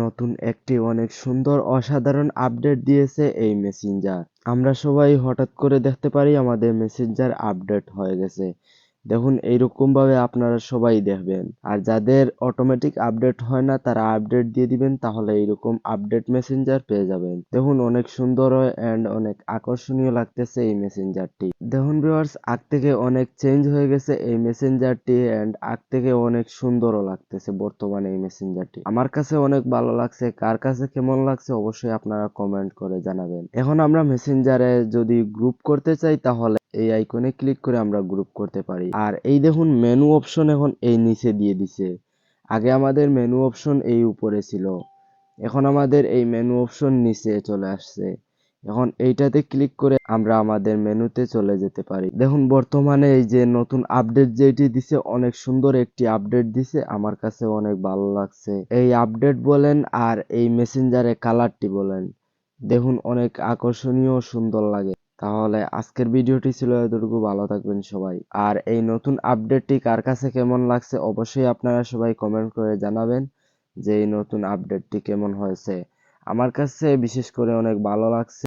নতুন একটি অনেক সুন্দর অসাধারণ আপডেট দিয়েছে এই মেসেঞ্জার। আমরা সবাই হঠাৎ করে দেখতে পারি আমাদের মেসেঞ্জার আপডেট হয়ে গেছে। দেখুন এইরকম ভাবে আপনারা সবাই দেখবেন, আর যাদের অটোমেটিক আপডেট হয় না তারা আপডেট দিয়ে দিবেন, তাহলে এইরকম আপডেট মেসেঞ্জার পেয়ে যাবেন। দেখুন অনেক সুন্দর এন্ড অনেক আকর্ষণীয় লাগতেছে এই মেসেঞ্জারটি। দেখুন ভিউয়ার্স, আগ থেকে অনেক চেঞ্জ হয়ে গেছে এই মেসেঞ্জারটি এন্ড আগ থেকে অনেক সুন্দরও লাগতেছে বর্তমানে এই মেসেঞ্জারটি। আমার কাছে অনেক ভালো লাগছে, কার কাছে কেমন লাগছে অবশ্যই আপনারা কমেন্ট করে জানাবেন। এখন আমরা মেসেঞ্জারে যদি গ্রুপ করতে চাই তাহলে এই আইকনে ক্লিক করে আমরা গ্রুপ করতে পারি। আর এই দেখুন মেনু অপশন এখন এই নিচে দিয়ে দিছে। আগে আমাদের মেনু অপশন এই উপরে ছিল, এখন আমাদের এই মেনু অপশন নিচে চলে আসছে। এখন এইটাতে ক্লিক করে আমরা আমাদের মেনুতে চলে যেতে পারি। দেখুন বর্তমানে এই যে নতুন আপডেট যেটি দিছে, অনেক সুন্দর একটি আপডেট দিছে, আমার কাছে অনেক ভালো লাগছে এই আপডেট বলেন আর এই মেসেঞ্জারে কালারটি বলেন। দেখুন অনেক আকর্ষণীয় ও সুন্দর লাগে। তাহলে আজকের ভিডিওটি ছিল এতটুকু, ভালো থাকবেন সবাই। আর এই নতুন আপডেটটি কার কাছে কেমন লাগছে অবশ্যই আপনারা সবাই কমেন্ট করে জানাবেন যে এই নতুন আপডেটটি কেমন হয়েছে। আমার কাছে বিশেষ করে অনেক ভালো লাগছে।